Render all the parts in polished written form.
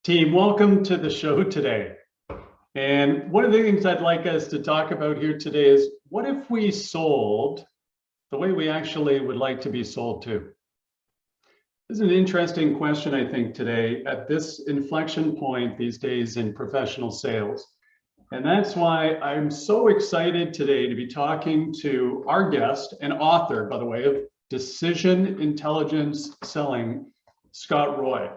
Team, welcome to the show today. And one of the things I'd like us to talk about here today is what if we sold the way we actually would like to be sold to? This is an interesting question, I think, today at this inflection point these days in professional sales. And that's why I'm so excited today to be talking to our guest and author, by the way, of Decision Intelligence Selling, Scott Roy.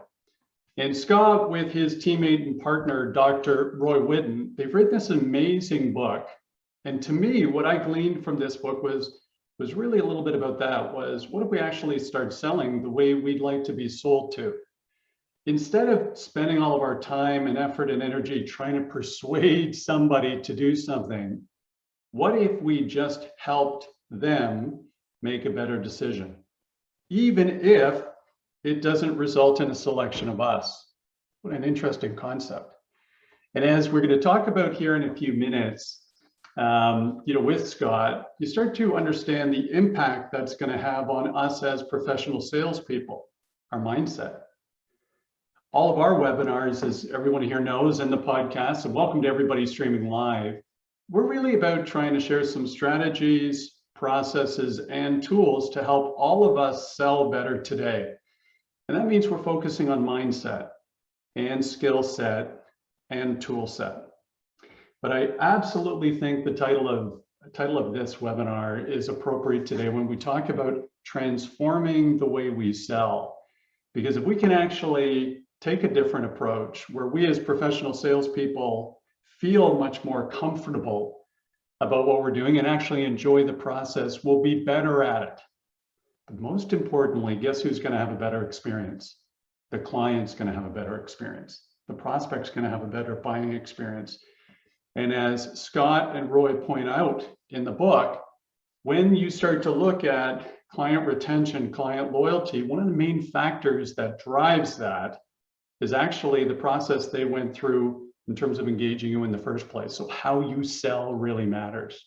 And Scott, with his teammate and partner, Dr. Roy Whitten, they've written this amazing book. And to me, what I gleaned from this book was really a little bit about that, was what if we actually start selling the way we'd like to be sold to? Instead of spending all of our time and effort and energy trying to persuade somebody to do something, what if we just helped them make a better decision? Even if it doesn't result in a selection of us. What an interesting concept. And as we're going to talk about here in a few minutes, with Scott, you start to understand the impact that's going to have on us as professional salespeople, our mindset. All of our webinars, as everyone here knows, and the podcast, and welcome to everybody streaming live, we're really about trying to share some strategies, processes, and tools to help all of us sell better today. And that means we're focusing on mindset and skill set and tool set. But I absolutely think the title of this webinar is appropriate today when we talk about transforming the way we sell. Because if we can actually take a different approach where we as professional salespeople feel much more comfortable about what we're doing and actually enjoy the process, we'll be better at it. But most importantly, guess who's going to have a better experience? The client's going to have a better experience. The prospect's going to have a better buying experience. And as Scott and Roy point out in the book, when you start to look at client retention, client loyalty, one of the main factors that drives that is actually the process they went through in terms of engaging you in the first place. So how you sell really matters.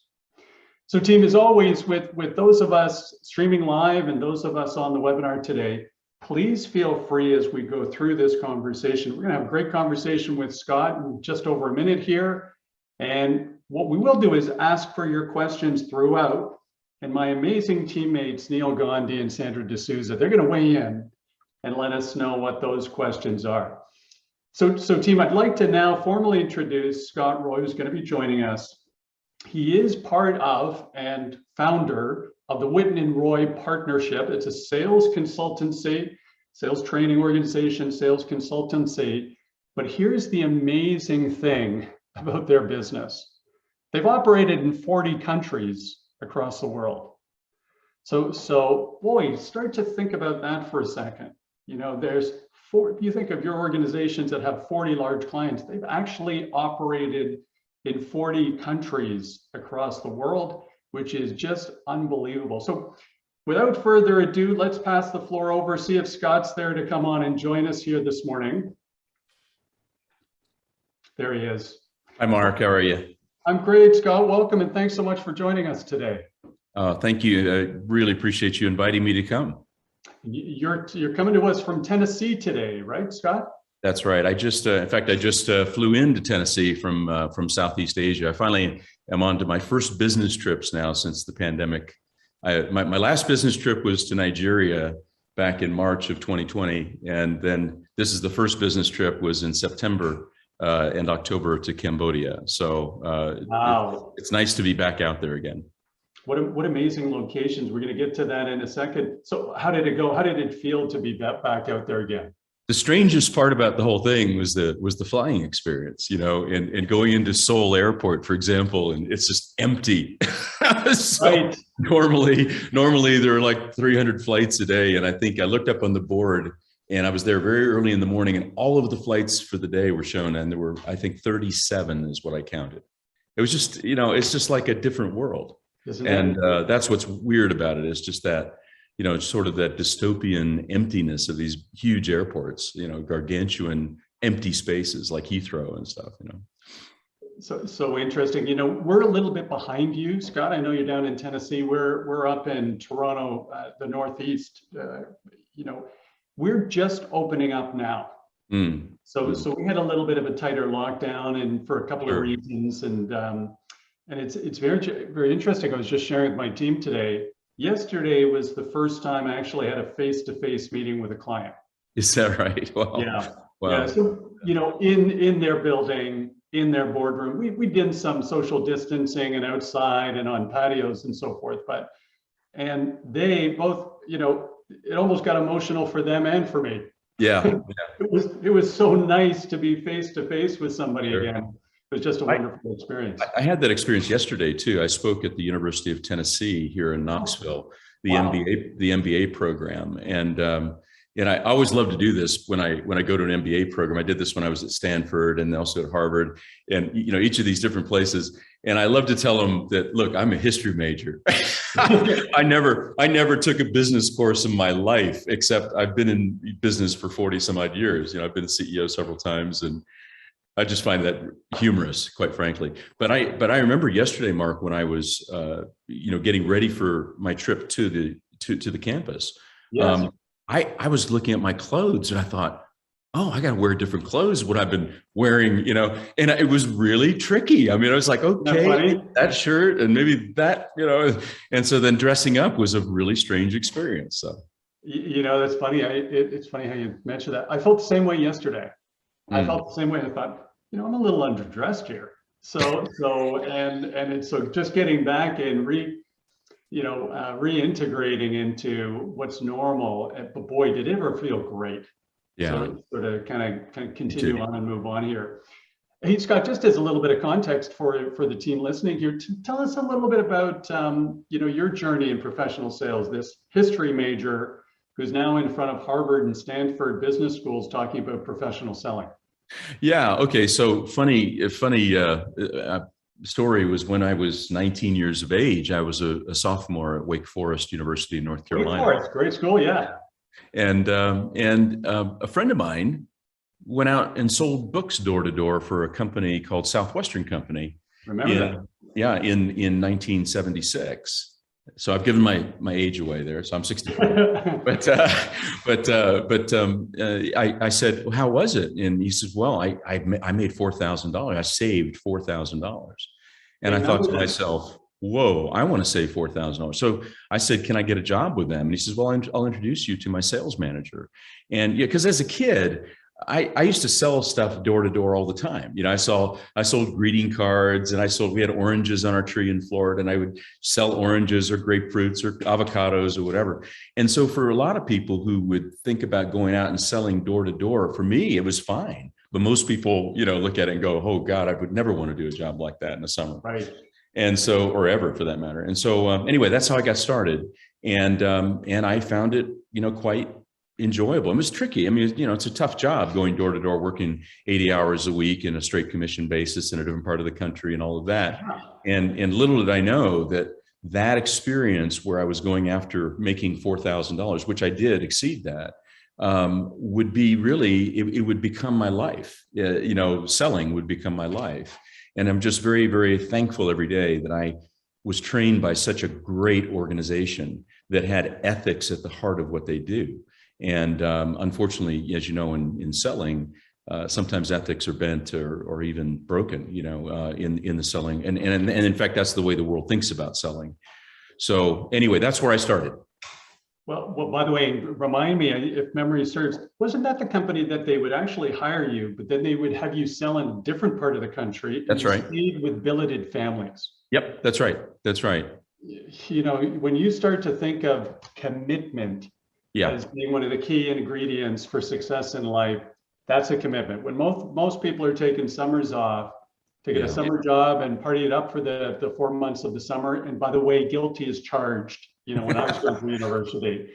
So team, as always, with those of us streaming live and those of us on the webinar today, please feel free as we go through this conversation. We're going to have a great conversation with Scott in just over a minute here. And what we will do is ask for your questions throughout. And my amazing teammates, Neil Gandhi and Sandra D'Souza, they're going to weigh in and let us know what those questions are. So team, I'd like to now formally introduce Scott Roy, who's going to be joining us. He is part of and founder of the Whitten and Roy Partnership. It's a sales consultancy, sales training organization, sales consultancy. But here's the amazing thing about their business. They've operated in 40 countries across the world. So boy, start to think about that for a second. If you think of your organizations that have 40 large clients, they've actually operated in 40 countries across the world, which is just unbelievable. So without further ado, let's pass the floor over, see if Scott's there to come on and join us here this morning. There he is. Hi, Mark. How are you? I'm great, Scott. Welcome, and thanks so much for joining us today. Thank you. I really appreciate you inviting me to come. You're coming to us from Tennessee today, right, Scott? That's right. I just flew into Tennessee from Southeast Asia. I finally am on to my first business trips now since the pandemic. My last business trip was to Nigeria back in March of 2020. And then this is the first business trip was in September and October to Cambodia. So wow. It's nice to be back out there again. What amazing locations. We're going to get to that in a second. So how did it go? How did it feel to be back out there again? The strangest part about the whole thing was the flying experience, and going into Seoul Airport, for example, and it's just empty. So right. Normally there are like 300 flights a day. And I think I looked up on the board and I was there very early in the morning and all of the flights for the day were shown. And there were, I think 37 is what I counted. It was just, it's just like a different world. And that's what's weird about it is just that, sort of that dystopian emptiness of these huge airports, gargantuan empty spaces like Heathrow and stuff, So interesting. We're a little bit behind you, Scott. I know you're down in Tennessee. We're up in Toronto, the Northeast. We're just opening up now. So we had a little bit of a tighter lockdown, and for a couple of Sure. reasons, and it's very interesting. I was just sharing with my team today. Yesterday was the first time I actually had a face-to-face meeting with a client. Is that right? Wow. Yeah. Wow. Yeah. So, in their building, in their boardroom, we did some social distancing and outside and on patios and so forth. And they both, it almost got emotional for them and for me. Yeah. It was so nice to be face to face with somebody Sure. again. It was just a wonderful experience. I had that experience yesterday too. I spoke at the University of Tennessee here in Knoxville, the Wow. MBA program, and I always love to do this when I go to an MBA program. I did this when I was at Stanford and also at Harvard, and each of these different places. And I love to tell them that, look, I'm a history major. I never took a business course in my life, except I've been in business for 40 some odd years. I've been a CEO several times, and I just find that humorous, quite frankly. But I remember yesterday, Mark, when I was getting ready for my trip to the campus. Yes. I was looking at my clothes and I thought, oh, I got to wear different clothes what I've been wearing, and it was really tricky. I mean, I was like, okay, that shirt and maybe that, and so then dressing up was a really strange experience. So, that's funny. It's funny how you mentioned that. I felt the same way yesterday. I felt the same way. I thought, I'm a little underdressed here. So just getting back and reintegrating into what's normal. But boy, did it ever feel great. Yeah. So sort of kind of continue on and move on here. Hey, Scott, just as a little bit of context for the team listening here, tell us a little bit about your journey in professional sales. This history major who's now in front of Harvard and Stanford business schools talking about professional selling. Yeah. Okay. So funny story was when I was 19 years of age. I was a sophomore at Wake Forest University in North Carolina. Wake Forest, great school, yeah. And a friend of mine went out and sold books door to door for a company called Southwestern Company. Remember that? Yeah, in 1976. So I've given my age away there. So I'm 64. but I said, well, how was it? And he says, well, I made $4,000. I saved $4,000. And I thought to myself, whoa, I want to save $4,000. So I said, can I get a job with them? And he says, well, I'll introduce you to my sales manager. And because as a kid, I used to sell stuff door to door all the time. I sold greeting cards, and we had oranges on our tree in Florida, and I would sell oranges or grapefruits or avocados or whatever. And so for a lot of people who would think about going out and selling door to door, for me, it was fine. But most people, look at it and go, oh God, I would never want to do a job like that in the summer. Right. And so, or ever for that matter. And so anyway, that's how I got started. And I found it, quite enjoyable. It was tricky. I mean, it's a tough job going door to door, working 80 hours a week in a straight commission basis in a different part of the country and all of that. And little did I know that experience where I was going after making $4,000, which I did exceed that, would be really, it would become my life. Selling would become my life. And I'm just very, very thankful every day that I was trained by such a great organization that had ethics at the heart of what they do. And unfortunately, as you know, in selling, sometimes ethics are bent or even broken, in the selling. And in fact, that's the way the world thinks about selling. So anyway, that's where I started. Well, by the way, remind me, if memory serves, wasn't that the company that they would actually hire you, but then they would have you sell in a different part of the country? That's right. Stayed with billeted families. Yep, that's right. That's right. When you start to think of commitment as being one of the key ingredients for success in life, that's a commitment. When most people are taking summers off to get a summer job and party it up for the 4 months of the summer. And by the way, guilty is charged. When I was going to university,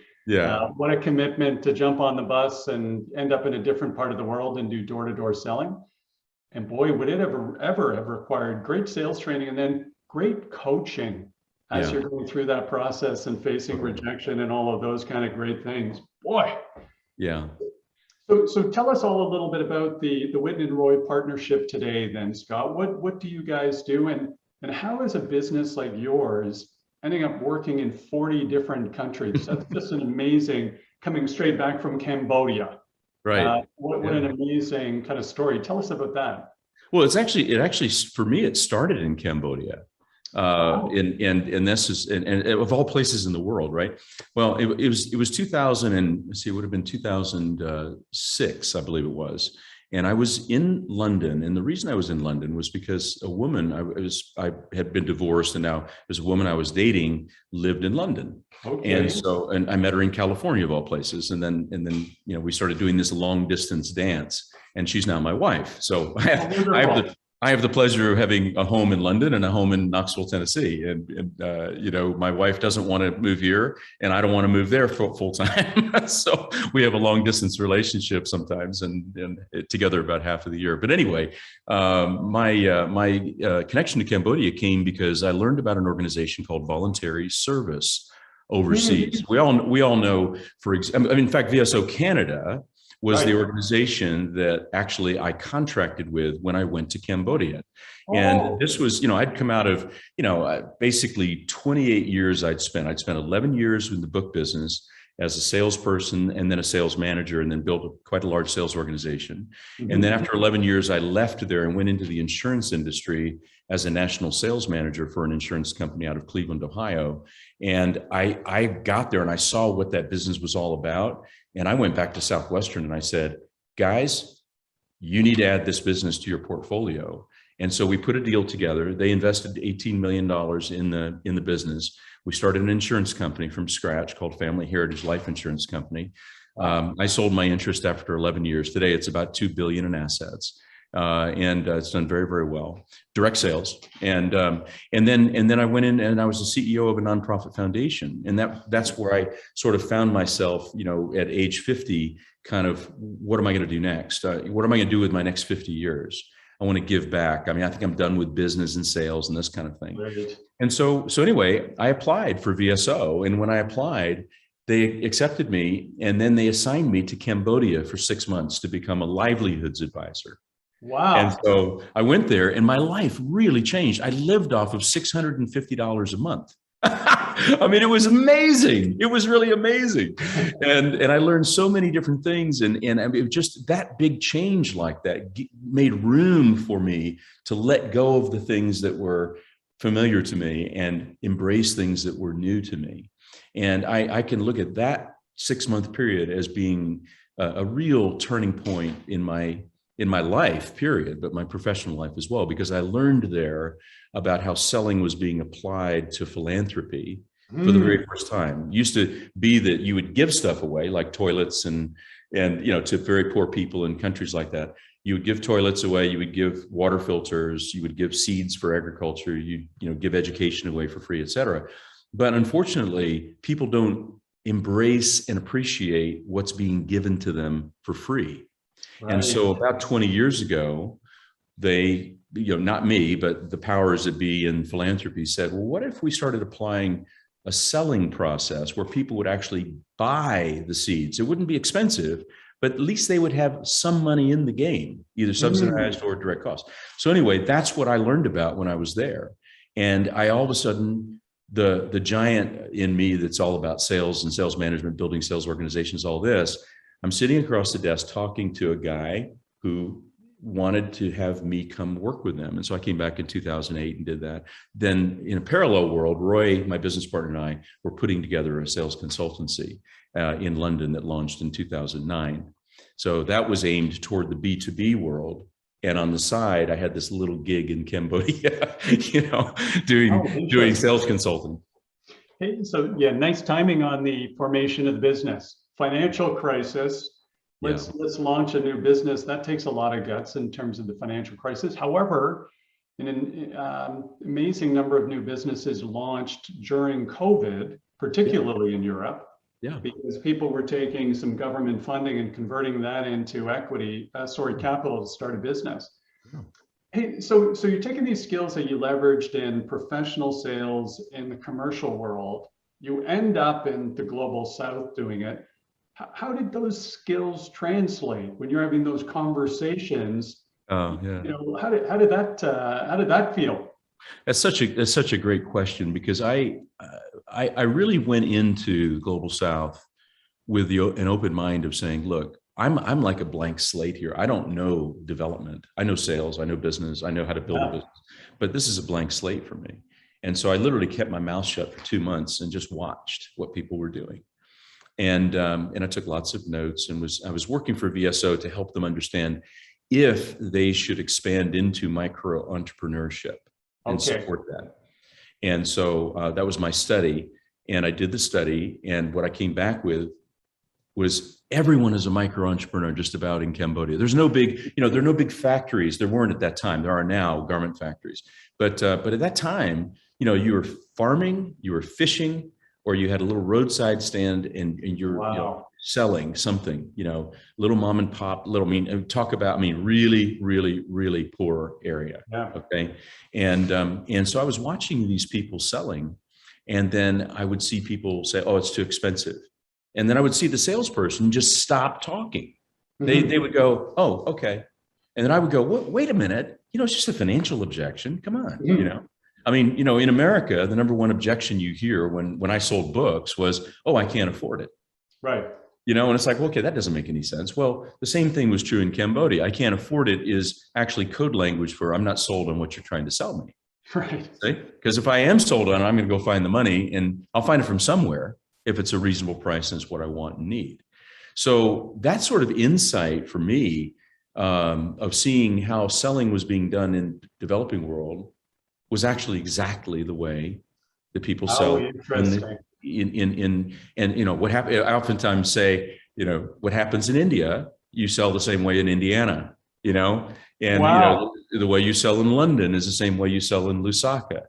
what a commitment to jump on the bus and end up in a different part of the world and do door-to-door selling. And boy, would it ever have required great sales training and then great coaching as you're going through that process and facing rejection and all of those kind of great things. Boy. Yeah. So tell us all a little bit about the Whitten and Roy partnership today then, Scott. What do you guys do? And how is a business like yours ending up working in 40 different countries? That's just an amazing, coming straight back from Cambodia. Right. What an amazing kind of story. Tell us about that. Well, it actually, for me, it started in Cambodia. Oh, And this is, and of all places in the world, right? Well, it was 2000 and let's see, it would have been 2006, I believe it was. And I was in London. And the reason I was in London was because a woman, I had been divorced, and now there's a woman I was dating lived in London. okay. And I met her in California of all places. And then, we started doing this long distance dance, and she's now my wife. So I have the pleasure of having a home in London and a home in Knoxville, Tennessee. And my wife doesn't want to move here, and I don't want to move there full time. So we have a long distance relationship sometimes, and together about half of the year. But anyway, my connection to Cambodia came because I learned about an organization called Voluntary Service overseas. We all know, in fact, VSO Canada was the organization that actually I contracted with when I went to Cambodia. And this was, I'd come out of, basically 28 years I'd spent 11 years in the book business as a salesperson, and then a sales manager, and then built quite a large sales organization. Mm-hmm. And then after 11 years, I left there and went into the insurance industry as a national sales manager for an insurance company out of Cleveland, Ohio. And I got there and I saw what that business was all about. And I went back to Southwestern and I said, guys, you need to add this business to your portfolio. And so we put a deal together. They invested $18 million in the business. We started an insurance company from scratch called Family Heritage Life Insurance Company. I sold my interest after 11 years. Today, it's about $2 billion in assets. And it's done very, very well. Direct sales. And then I went in and I was the CEO of a nonprofit foundation. And that's where I sort of found myself, at age 50, kind of, what am I going to do next? What am I going to do with my next 50 years? I want to give back. I think I'm done with business and sales and this kind of thing. Right. And so anyway, I applied for VSO. And when I applied, they accepted me. And then they assigned me to Cambodia for 6 months to become a livelihoods advisor. Wow. And so I went there and my life really changed. I lived off of $650 a month. It was amazing. It was really amazing. And I learned so many different things. And it just that big change like that made room for me to let go of the things that were familiar to me and embrace things that were new to me. And I can look at that 6-month period as being a real turning point in my life, period, but my professional life as well, because I learned there about how selling was being applied to philanthropy for the very first time. It used to be that you would give stuff away, like toilets and to very poor people in countries like that. You would give toilets away, you would give water filters, you would give seeds for agriculture, you give education away for free, et cetera. But unfortunately, people don't embrace and appreciate what's being given to them for free. Right. And so about 20 years ago, they, not me, but the powers that be in philanthropy said, well, what if we started applying a selling process where people would actually buy the seeds? It wouldn't be expensive, but at least they would have some money in the game, either subsidized or direct cost. So anyway, that's what I learned about when I was there. And I all of a sudden, the giant in me that's all about sales and sales management, building sales organizations, all this, I'm sitting across the desk talking to a guy who wanted to have me come work with them. And so I came back in 2008 and did that. Then in a parallel world, Roy, my business partner, and I were putting together a sales consultancy in London that launched in 2009. So that was aimed toward the B2B world. And on the side, I had this little gig in Cambodia, doing sales consulting. Hey, so yeah, nice timing on the formation of the business. Financial crisis. Let's launch a new business. That takes a lot of guts in terms of the financial crisis. However, an amazing number of new businesses launched during COVID, particularly in Europe. Yeah, because people were taking some government funding and converting that into capital to start a business. Yeah. Hey, so you're taking these skills that you leveraged in professional sales in the commercial world, you end up in the global South doing it. How did those skills translate when you're having those conversations? How did that feel? That's such a great question, because I really went into the global South with an open mind of saying, look, I'm like a blank slate here. I don't know development. I know sales. I know business. I know how to build a business, but this is a blank slate for me. And so I literally kept my mouth shut for 2 months and just watched what people were doing. And I took lots of notes and I was working for VSO to help them understand if they should expand into micro entrepreneurship and support that. And so that was my study. And I did the study. And what I came back with was everyone is a micro entrepreneur just about in Cambodia. There's no big, there are no big factories. There weren't at that time. There are now garment factories. But at that time, you were farming, you were fishing, or you had a little roadside stand and you're selling something, little mom and pop, talk about, really, really, really poor area. Yeah. Okay. And so I was watching these people selling, and then I would see people say, oh, it's too expensive. And then I would see the salesperson just stop talking. They would go, oh, okay. And then I would go, wait a minute, it's just a financial objection. Come on, in America, the number one objection you hear when I sold books was, oh, I can't afford it. Right. And it's like, okay, that doesn't make any sense. Well, the same thing was true in Cambodia. I can't afford it is actually code language for I'm not sold on what you're trying to sell me. Right. Because if I am sold on it, I'm going to go find the money, and I'll find it from somewhere if it's a reasonable price and it's what I want and need. So that sort of insight for me of seeing how selling was being done in the developing world was actually exactly the way that people sell. Interesting. What happened, I oftentimes say, what happens in India, you sell the same way in Indiana, the way you sell in London is the same way you sell in Lusaka,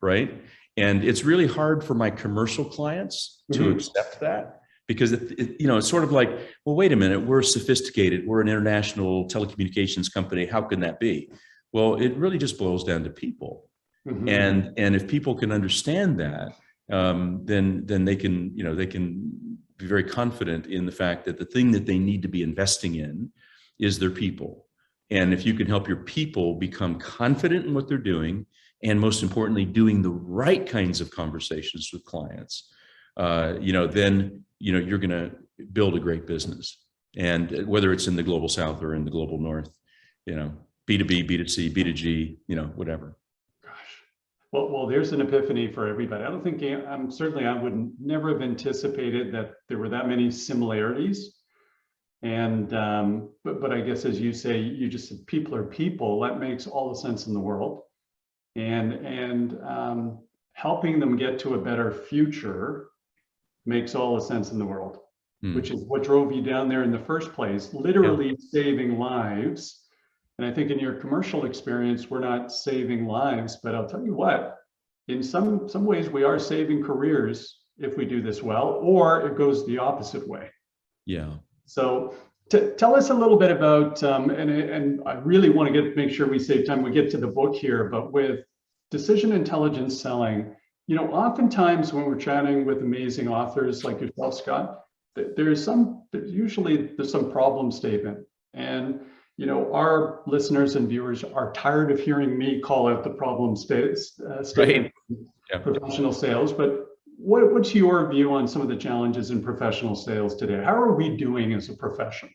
right? And it's really hard for my commercial clients to accept that, because it's sort of like, well, wait a minute, we're sophisticated, we're an international telecommunications company, how can that be? Well, it really just boils down to people. And if people can understand that, then they can, they can be very confident in the fact that the thing that they need to be investing in is their people. And if you can help your people become confident in what they're doing, and most importantly, doing the right kinds of conversations with clients, then you're going to build a great business. And whether it's in the global South or in the global North, B2B, B2C, B2G, whatever. Well, there's an epiphany for everybody. I don't think I would never have anticipated that there were that many similarities. And but I guess, as you say, you just said people are people. That makes all the sense in the world. And helping them get to a better future makes all the sense in the world, which is what drove you down there in the first place, literally saving lives. And I think in your commercial experience, we're not saving lives, but I'll tell you what, in some ways we are saving careers if we do this well, or it goes the opposite way. Yeah. So tell us a little bit about, and I really want to make sure we save time, we get to the book here, but with decision intelligence selling, oftentimes when we're chatting with amazing authors like yourself, Scott, there's some problem statement. And our listeners and viewers are tired of hearing me call out the problem statement in professional sales. But what's your view on some of the challenges in professional sales today? How are we doing as a profession?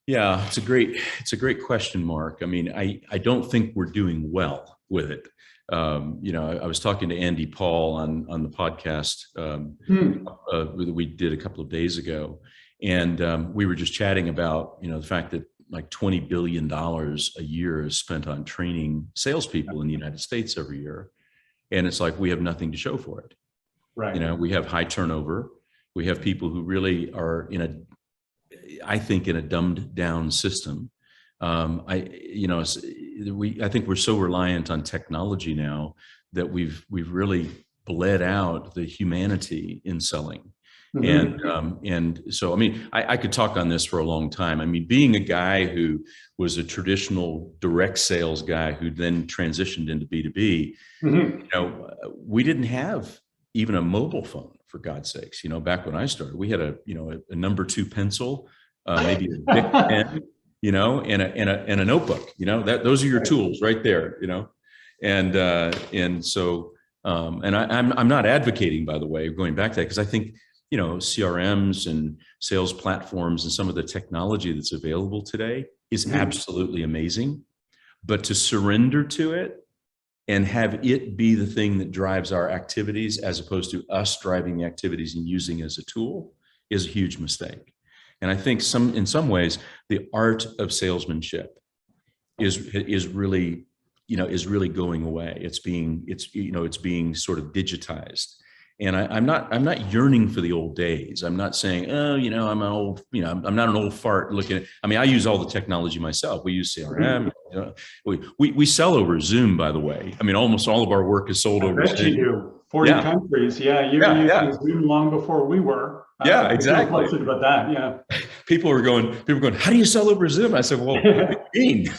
Yeah, it's a great question, Mark. I don't think we're doing well with it. I was talking to Andy Paul on the podcast that we did a couple of days ago, and we were just chatting about the fact that like $20 billion a year is spent on training salespeople in the United States every year. And it's like, we have nothing to show for it. Right. We have high turnover. We have people who really are I think in a dumbed down system. I think we're so reliant on technology now that we've really bled out the humanity in selling. And so, I could talk on this for a long time. Being a guy who was a traditional direct sales guy who then transitioned into B2B, we didn't have even a mobile phone, for God's sakes. Back when I started, we had a number 2 pencil, maybe a big pen, and a notebook. Those are your tools right there. And so I'm not advocating, by the way, going back to that, because I think CRMs and sales platforms and some of the technology that's available today is absolutely amazing. But to surrender to it and have it be the thing that drives our activities as opposed to us driving the activities and using it as a tool is a huge mistake. And I think in some ways, the art of salesmanship is really going away. It's being sort of digitized. And I'm not yearning for the old days. I'm not saying, I'm an old, I'm not an old fart looking at, I use all the technology myself. We use CRM. We sell over Zoom, by the way. Almost all of our work is sold over Zoom. You do. 40 countries. You were using Zoom long before we were. Exactly. About that. Yeah. People were going, how do you sell over Zoom? I said, well, what do you mean?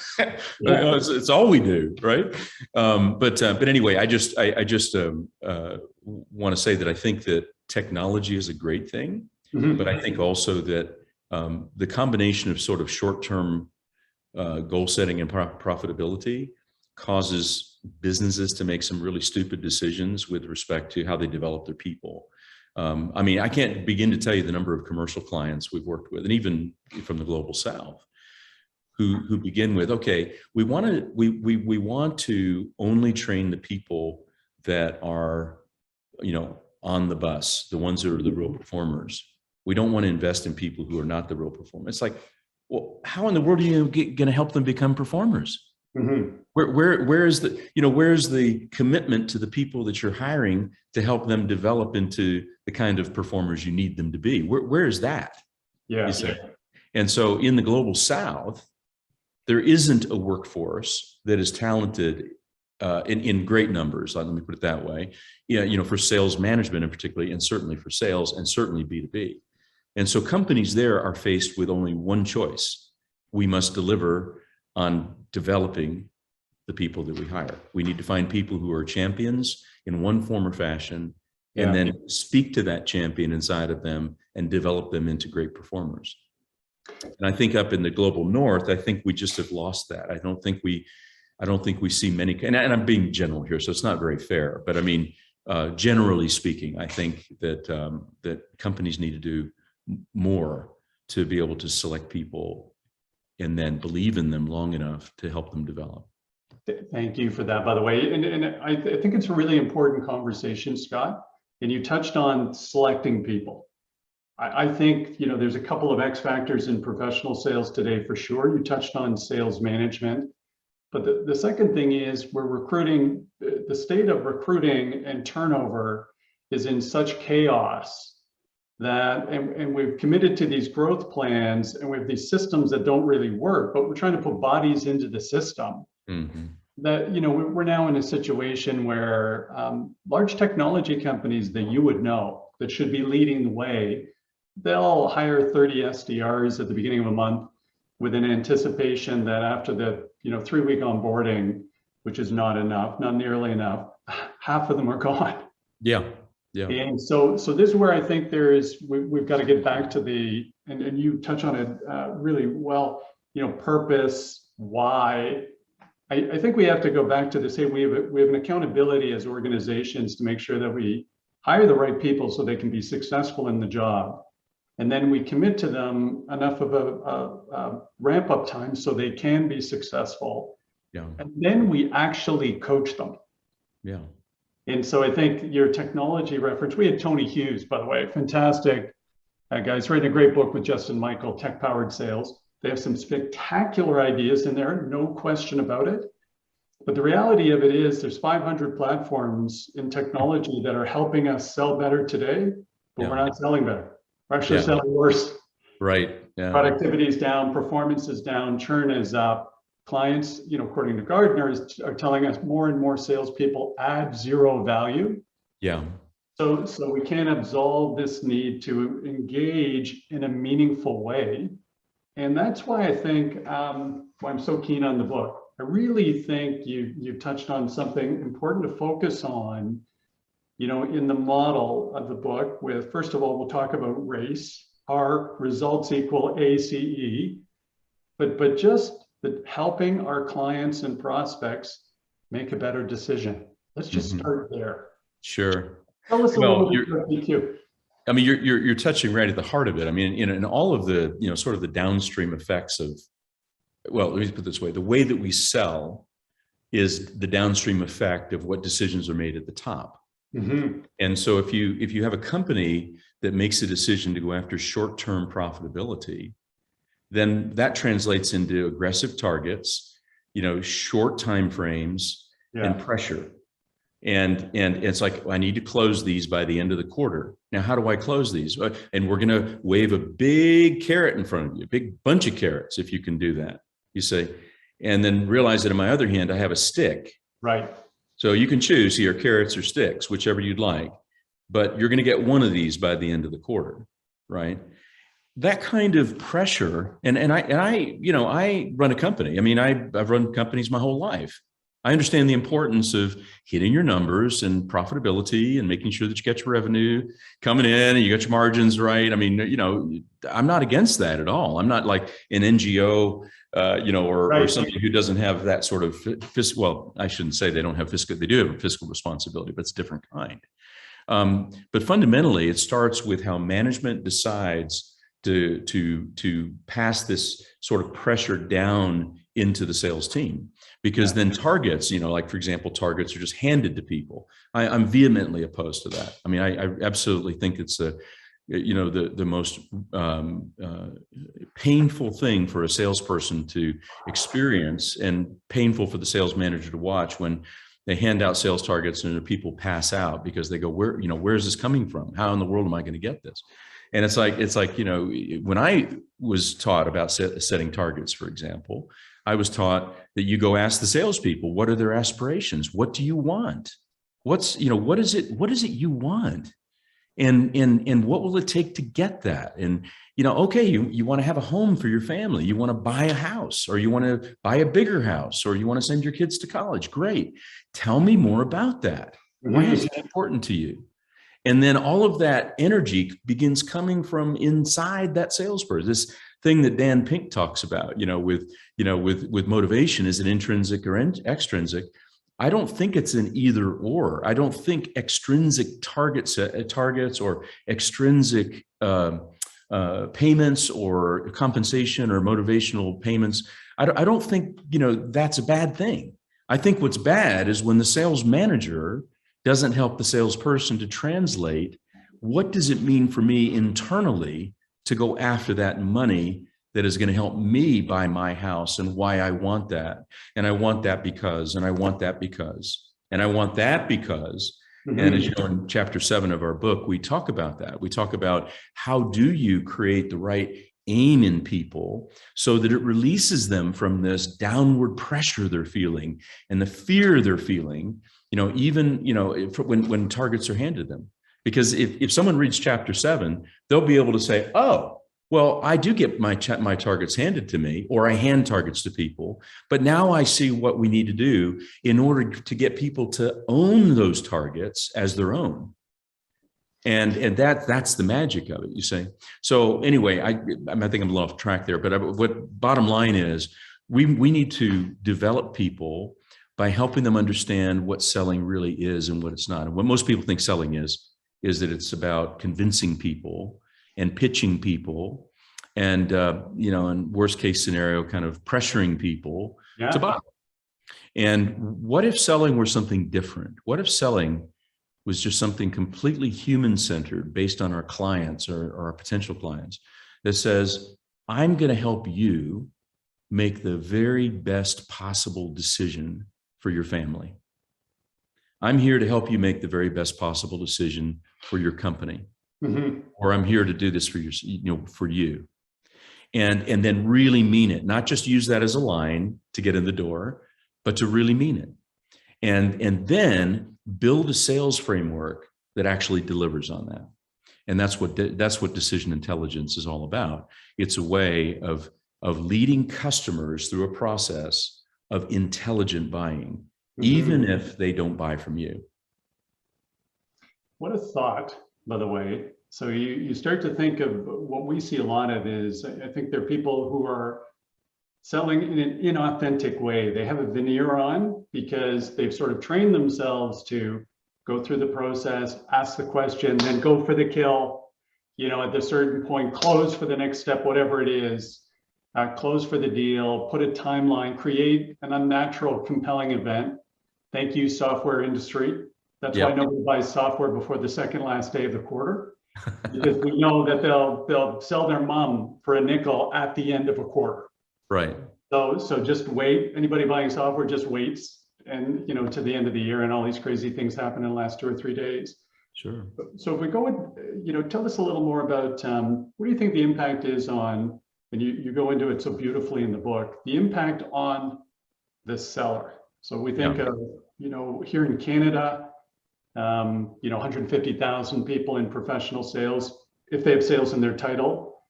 It's all we do. Right. But anyway, I just want to say that I think that technology is a great thing, but I think also that the combination of sort of short-term goal setting and profitability causes businesses to make some really stupid decisions with respect to how they develop their people. I can't begin to tell you the number of commercial clients we've worked with, and even from the global South, who begin with, okay, we want to only train the people that are, on the bus, the ones that are the real performers. We don't want to invest in people who are not the real performers. It's like, well, how in the world are you going to help them become performers? Where's the commitment to the people that you're hiring to help them develop into the kind of performers you need them to be? Where is that? Yeah. And so in the global South, there isn't a workforce that is talented in great numbers. Let me put it that way. For sales management in particular, and certainly for sales, and certainly B2B. And so companies there are faced with only one choice. We must deliver on developing the people that we hire. We need to find people who are champions in one form or fashion, and then speak to that champion inside of them and develop them into great performers. And I think up in the global North, I think we just have lost that. I don't think we see many, and I'm being general here, so it's not very fair, but generally speaking, I think that companies need to do more to be able to select people and then believe in them long enough to help them develop. Thank you for that, by the way. And I think it's a really important conversation, Scott. And you touched on selecting people. I think, there's a couple of X factors in professional sales today for sure. You touched on sales management. But the second thing is the state of recruiting and turnover is in such chaos that, and we've committed to these growth plans and we have these systems that don't really work, but we're trying to put bodies into the system. That, we're now in a situation where large technology companies that you would know that should be leading the way, they'll hire 30 SDRs at the beginning of a month with an anticipation that after the 3-week onboarding, which is not nearly enough, half of them are gone. Yeah. And so this is where I think we've got to get back to and you touch on it really well, purpose, why. I think we have to go back to this. Hey, we have an accountability as organizations to make sure that we hire the right people so they can be successful in the job. And then we commit to them enough of a ramp up time so they can be successful. Yeah. And then we actually coach them. Yeah. And so I think your technology reference, we had Tony Hughes, by the way, fantastic guy. He's written a great book with Justin Michael, Tech Powered Sales. They have some spectacular ideas in there, no question about it. But the reality of it is there's 500 platforms in technology that are helping us sell better today, but we're not selling better. We're actually selling worse. Right. Yeah. Productivity is down, performance is down, churn is up. Clients, according to Gartner, are telling us more and more salespeople add zero value. Yeah. So we can't absolve this need to engage in a meaningful way. And that's why I think why I'm so keen on the book. I really think you touched on something important to focus on, in the model of the book with, first of all, we'll talk about race, R, results equal ACE, but just helping our clients and prospects make a better decision. Let's just start there. Sure. Tell us a little bit about PQ. I mean, you're touching right at the heart of it. I mean, in all of the, sort of the downstream effects of, well, let me put it this way: the way that we sell is the downstream effect of what decisions are made at the top. Mm-hmm. And so if you have a company that makes a decision to go after short-term profitability, then that translates into aggressive targets, short time frames, and pressure. And it's like, I need to close these by the end of the quarter. Now, how do I close these? And we're going to wave a big carrot in front of you, a big bunch of carrots, if you can do that, you say, and then realize that in my other hand, I have a stick. Right. So you can choose here, carrots or sticks, whichever you'd like, but you're going to get one of these by the end of the quarter, right? That kind of pressure, and I run a company. I mean, I've run companies my whole life. I understand the importance of hitting your numbers and profitability and making sure that you get your revenue coming in and you got your margins right. I mean, I'm not against that at all. I'm not like an NGO, or somebody who doesn't have that sort of fiscal. Well, I shouldn't say they don't have fiscal. They do have a fiscal responsibility, but it's a different kind. But fundamentally, it starts with how management decides to pass this sort of pressure down into the sales team, because then targets, like, for example, targets are just handed to people. I'm vehemently opposed to that. I mean, I absolutely think it's the most painful thing for a salesperson to experience, and painful for the sales manager to watch, when they hand out sales targets and the people pass out because they go, where is this coming from? How in the world am I going to get this? And it's like, when I was taught about setting targets, for example, I was taught that you go ask the salespeople, what are their aspirations? What do you want? What is it you want? And what will it take to get that? And, okay, you want to have a home for your family. You want to buy a house, or you want to buy a bigger house, or you want to send your kids to college. Great. Tell me more about that. Why is that important to you? And then all of that energy begins coming from inside that salesperson. This thing that Dan Pink talks about, with motivation, is it intrinsic or extrinsic? I don't think it's an either or. I don't think extrinsic targets or extrinsic payments or compensation or motivational payments, I don't think, that's a bad thing. I think what's bad is when the sales manager doesn't help the salesperson to translate, what does it mean for me internally to go after that money that is going to help me buy my house, and why I want that. And I want that because, and I want that because, and I want that because. Mm-hmm. And as you know, in chapter 7 of our book, we talk about that. We talk about how do you create the right aim in people so that it releases them from this downward pressure they're feeling and the fear they're feeling, when targets are handed them. Because if someone reads chapter 7, they'll be able to say, oh, well, I do get my targets handed to me, or I hand targets to people, but now I see what we need to do in order to get people to own those targets as their own. And that's the magic of it, you say. So anyway, I think I'm a little off track there, but what bottom line is, we need to develop people by helping them understand what selling really is and what it's not. And what most people think selling is that it's about convincing people and pitching people, and in worst case scenario, kind of pressuring people to buy. And what if selling were something different? What if selling was just something completely human-centered, based on our clients or our potential clients, that says, I'm going to help you make the very best possible decision for your family. I'm here to help you make the very best possible decision for your company. Mm-hmm. Or I'm here to do this for for you. And then really mean it, not just use that as a line to get in the door, but to really mean it. And then build a sales framework that actually delivers on that. And that's what decision intelligence is all about. It's a way of leading customers through a process of intelligent buying, mm-hmm. even if they don't buy from you. What a thought, by the way. So you start to think of what we see a lot of is, I think there are people who are selling in an inauthentic way. They have a veneer on because they've sort of trained themselves to go through the process, ask the question, then go for the kill. at the certain point, close for the next step, whatever it is, close for the deal, put a timeline, create an unnatural, compelling event. Thank you, software industry. That's why nobody buys software before the second last day of the quarter, because we know that they'll sell their mom for a nickel at the end of a quarter. Right. So just wait. Anybody buying software just waits, and to the end of the year, and all these crazy things happen in the last 2 or 3 days. Sure. So if we go with, tell us a little more about what do you think the impact is on, and you go into it so beautifully in the book, the impact on the seller. So we think of, here in Canada, 150,000 people in professional sales, if they have sales in their title,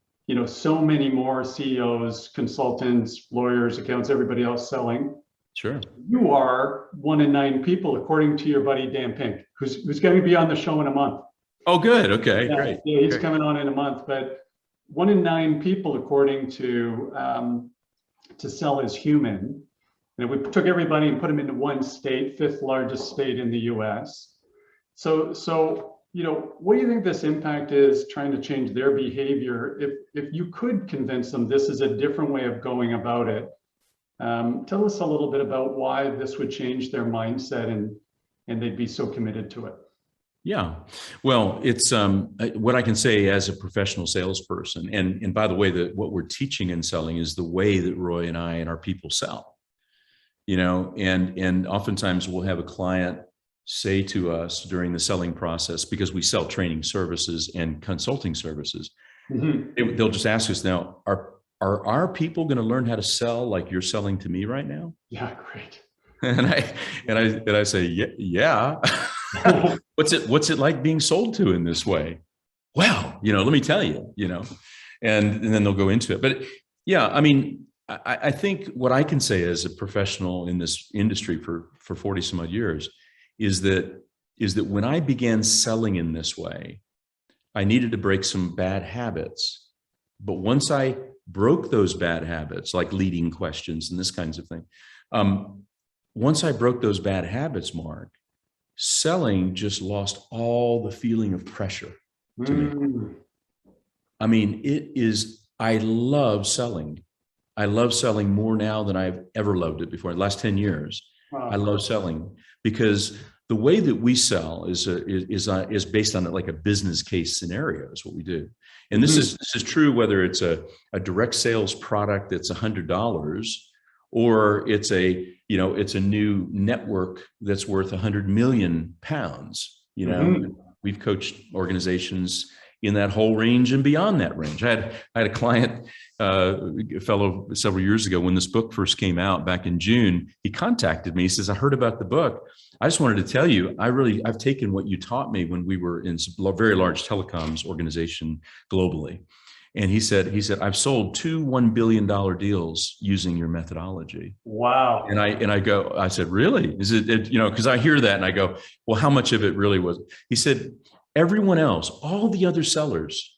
so many more CEOs, consultants, lawyers, accountants, everybody else selling. Sure. You are 1 in 9 people, according to your buddy, Dan Pink, who's going to be on the show in a month. Oh, good. Okay, great. Yeah, he's coming on in a month, but 1 in 9 people, according to sell is human. And we took everybody and put them into one state, 5th largest state in the US. So, what do you think this impact is trying to change their behavior? If you could convince them this is a different way of going about it, tell us a little bit about why this would change their mindset and they'd be so committed to it. Yeah, well, it's what I can say as a professional salesperson. And by the way, what we're teaching in selling is the way that Roy and I and our people sell. And oftentimes we'll have a client say to us during the selling process, because we sell training services and consulting services, they'll just ask us, now, are our people going to learn how to sell like you're selling to me right now? Yeah, great. And I say, yeah. What's it like being sold to in this way? Well, let me tell you, and then they'll go into it. But yeah, I mean, I think what I can say as a professional in this industry for 40 some odd years is that when I began selling in this way, I needed to break some bad habits. But once I broke those bad habits, like leading questions and this kinds of thing, once I broke those bad habits, Mark, selling just lost all the feeling of pressure to me. I mean, I love selling. I love selling more now than I've ever loved it before. In the last 10 years, I love selling because the way that we sell is based on like a business case scenario is what we do. And this is true whether it's a direct sales product that's $100 or it's a new network that's worth 100 million pounds. We've coached organizations in that whole range and beyond that range. I had a client, a fellow several years ago when this book first came out back in June. He contacted me. He says, I heard about the book. I just wanted to tell you, I've taken what you taught me when we were in a very large telecoms organization globally. And he said, I've sold 2 $1 billion deals using your methodology. Wow. And I said, really? Is it because I hear that and I go, well, how much of it really was? He said, everyone else, all the other sellers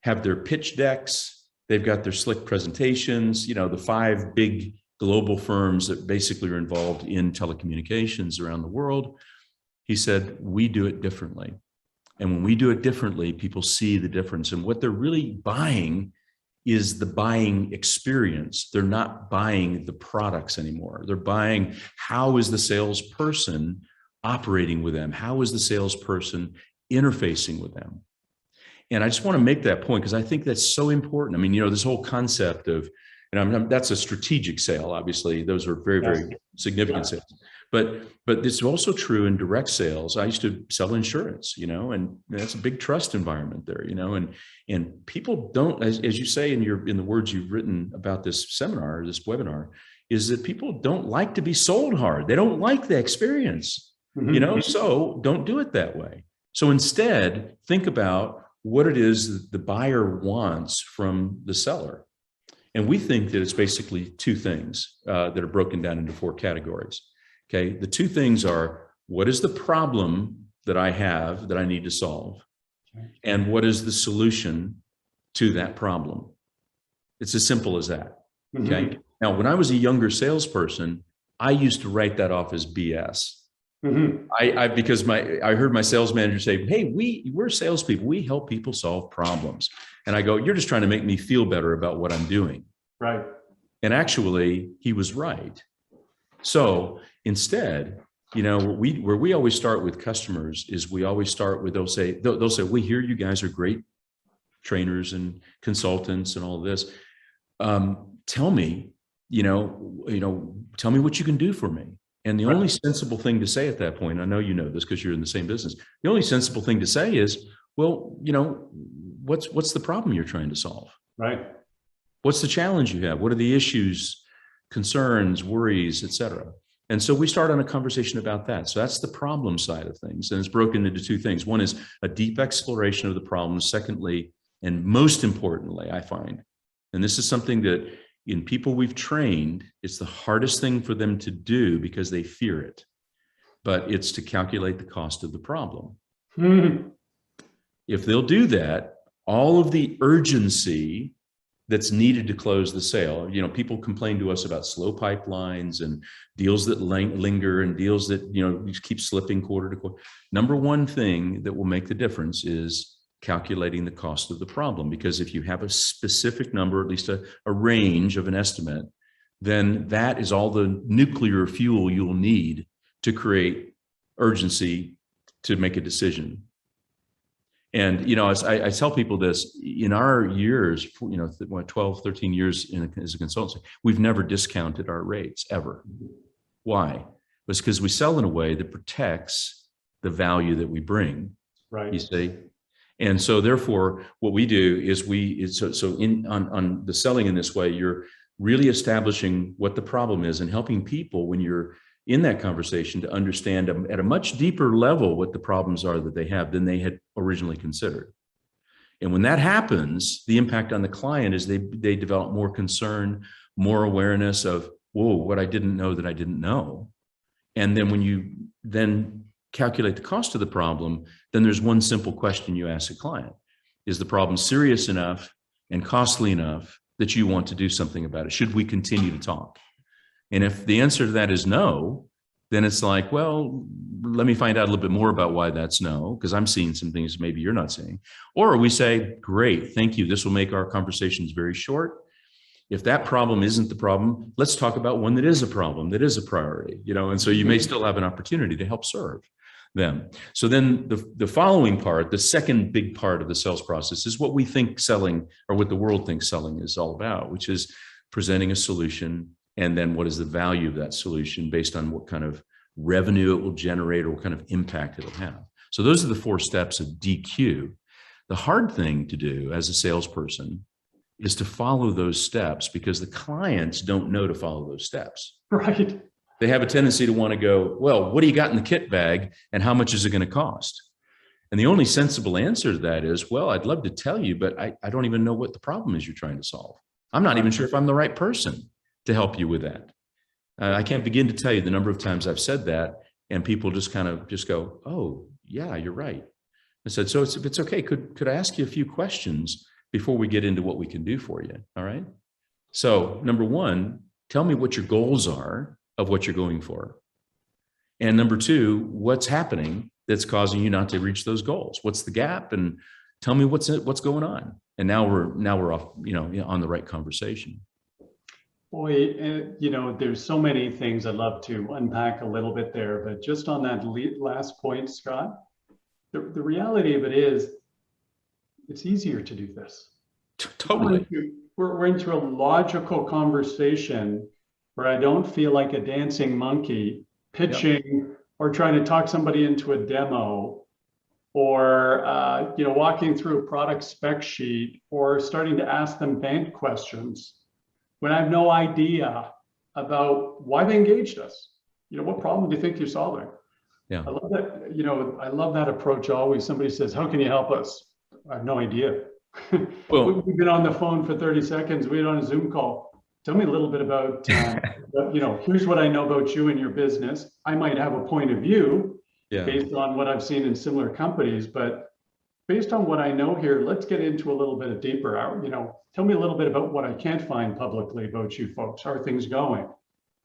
have their pitch decks. They've got their slick presentations, the 5 big global firms that basically are involved in telecommunications around the world. He said, we do it differently. And when we do it differently, people see the difference. And what they're really buying is the buying experience. They're not buying the products anymore. They're buying, how is the salesperson operating with them? How is the salesperson interfacing with them? And I just want to make that point because I think that's so important. I mean, this whole concept of, that's a strategic sale. Obviously, those are very, very significant sales. But it's also true in direct sales. I used to sell insurance, and that's a big trust environment there, and people don't, as you say in the words you've written about this seminar, this webinar, is that people don't like to be sold hard. They don't like the experience, so don't do it that way. So instead, think about what it is that the buyer wants from the seller. And we think that it's basically 2 things that are broken down into 4 categories. Okay, the 2 things are, what is the problem that I have that I need to solve? And what is the solution to that problem? It's as simple as that. Okay. Now, when I was a younger salesperson, I used to write that off as BS. Mhm. Because I heard my sales manager say, "Hey, we're salespeople. We help people solve problems." And I go, "You're just trying to make me feel better about what I'm doing." Right. And actually, he was right. So instead, where we always start with customers is we always start with they'll say, "We hear you guys are great trainers and consultants and all this. Tell me, tell me what you can do for me." And the only sensible thing to say at that point, I know you know this because you're in the same business. The only sensible thing to say is, "Well, what's the problem you're trying to solve? Right. What's the challenge you have? What are the issues, concerns, worries, etc." And so we start on a conversation about that. So that's the problem side of things. And it's broken into two things. One is a deep exploration of the problem. Secondly, and most importantly, I find, and this is something that in people we've trained, it's the hardest thing for them to do because they fear it, but it's to calculate the cost of the problem. Mhm. If they'll do that, all of the urgency that's needed to close the sale, people complain to us about slow pipelines and deals that linger and deals that, keep slipping quarter to quarter. Number one thing that will make the difference is calculating the cost of the problem. Because if you have a specific number, at least a range of an estimate, then that is all the nuclear fuel you'll need to create urgency to make a decision. And, I tell people this, in our years, 12, 13 years as a consultant, we've never discounted our rates ever. Why? It's because we sell in a way that protects the value that we bring. Right. You see? And so therefore, what we do is on the selling in this way, you're really establishing what the problem is and helping people when you're in that conversation to understand at a much deeper level what the problems are that they have than they had originally considered. And when that happens, the impact on the client is they develop more concern, more awareness of, whoa, what I didn't know that I didn't know. And then when you then calculate the cost of the problem, then there's one simple question you ask a client. Is the problem serious enough and costly enough that you want to do something about it? Should we continue to talk? And if the answer to that is no, then it's like, well, let me find out a little bit more about why that's no, because I'm seeing some things maybe you're not seeing. Or we say, great, thank you. This will make our conversations very short. If that problem isn't the problem, let's talk about one that is a problem, that is a priority, and so you may still have an opportunity to help serve them. So then the following part, the second big part of the sales process is what we think selling, or what the world thinks selling is all about, which is presenting a solution. And then what is the value of that solution based on what kind of revenue it will generate or what kind of impact it'll have. So those are the 4 steps of DQ. The hard thing to do as a salesperson is to follow those steps, because the clients don't know to follow those steps. Right. They have a tendency to want to go, well, what do you got in the kit bag and how much is it going to cost? And the only sensible answer to that is, well, I'd love to tell you, but I don't even know what the problem is you're trying to solve. I'm not even sure if I'm the right person to help you with that. I can't begin to tell you the number of times I've said that and people just go, oh, yeah, you're right. I said, so if it's okay, could I ask you a few questions before we get into what we can do for you? All right. So number 1, tell me what your goals are of what you're going for. And number 2, what's happening that's causing you not to reach those goals? What's the gap? And tell me what's going on. And now we're off, on the right conversation. Boy, there's so many things I'd love to unpack a little bit there, but just on that last point, Scott, the reality of it is it's easier to do this. Totally. We're into a logical conversation where I don't feel like a dancing monkey pitching or trying to talk somebody into a demo, or walking through a product spec sheet, or starting to ask them bank questions when I have no idea about why they engaged us. What problem do you think you're solving? Yeah. I love that. I love that approach always. Somebody says, how can you help us? I have no idea. Well, We've been on the phone for 30 seconds. We're on a Zoom call. Tell me a little bit about, here's what I know about you and your business. I might have a point of view based on what I've seen in similar companies, but based on what I know here, let's get into a little bit of deeper. Tell me a little bit about what I can't find publicly about you folks. How are things going?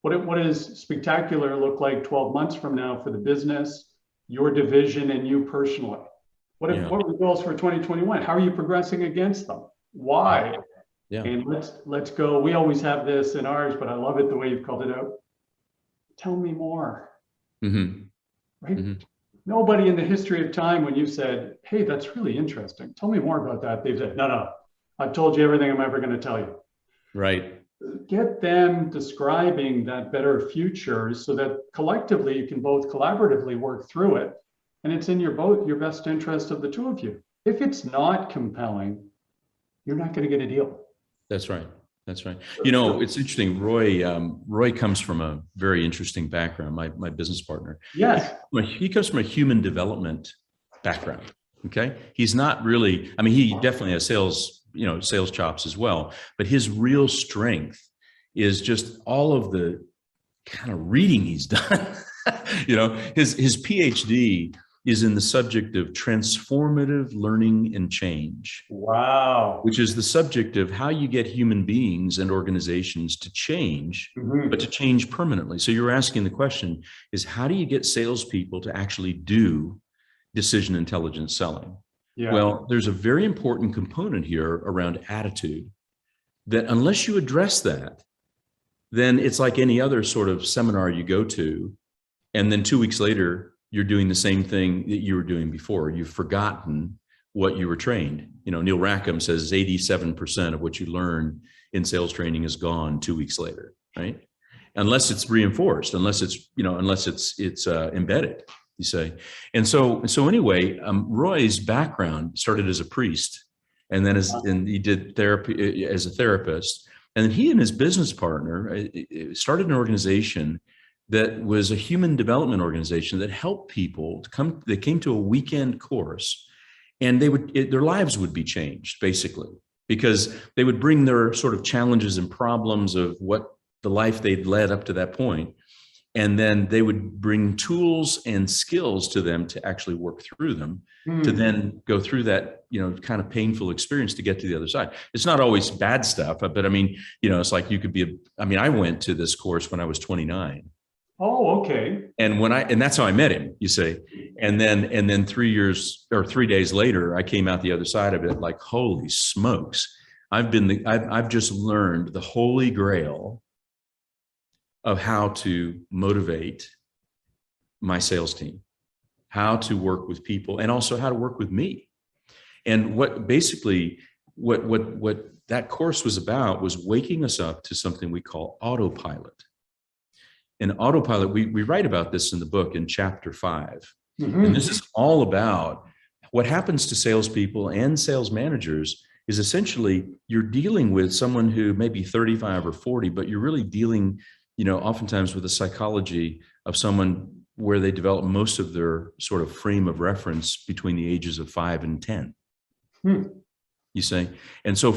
What does spectacular look like 12 months from now for the business, your division, and you personally? What are the goals for 2021? How are you progressing against them? Why? Yeah. And let's go. We always have this in ours, but I love it the way you've called it out. Tell me more. Mm-hmm. Right? Mm-hmm. Nobody in the history of time, when you said, hey, that's really interesting, tell me more about that, they've said, no, I've told you everything I'm ever going to tell you. Right. Get them describing that better future so that collectively you can both collaboratively work through it. And it's in your best interest of the two of you. If it's not compelling, you're not going to get a deal. That's right. That's right. You know, it's interesting. Roy comes from a very interesting background. My business partner. Yes. He comes from a human development background. Okay. He's not really, I mean, he definitely has sales chops as well, but his real strength is just all of the kind of reading he's done. His PhD is in the subject of transformative learning and change. Wow. Which is the subject of how you get human beings and organizations to change, but to change permanently. So you're asking the question is, how do you get salespeople to actually do decision intelligence selling? Yeah. Well, there's a very important component here around attitude that unless you address that, then it's like any other sort of seminar you go to, and then 2 weeks later, you're doing the same thing that you were doing before. You've forgotten what you were trained. Neil Rackham says 87% of what you learn in sales training is gone 2 weeks later, right? Unless it's reinforced, unless it's embedded, you say. And so anyway, Roy's background started as a priest, and then and he did therapy as a therapist. And then he and his business partner started an organization that was a human development organization that helped people to come. They came to a weekend course, and their lives would be changed basically, because they would bring their sort of challenges and problems of what the life they'd led up to that point. And then they would bring tools and skills to them to actually work through them, to then go through that, kind of painful experience to get to the other side. It's not always bad stuff, but I mean, it's like you could I went to this course when I was 29. Oh, okay. And that's how I met him, you say. And then 3 days later, I came out the other side of it like, holy smokes. I've just learned the holy grail of how to motivate my sales team, how to work with people, and also how to work with me. And what that course was about was waking us up to something we call autopilot. And autopilot, we write about this in the book in chapter 5. And this is all about what happens to salespeople and sales managers is essentially you're dealing with someone who may be 35 or 40, but you're really dealing, oftentimes with the psychology of someone where they develop most of their sort of frame of reference between the ages of 5 and 10. You say, and so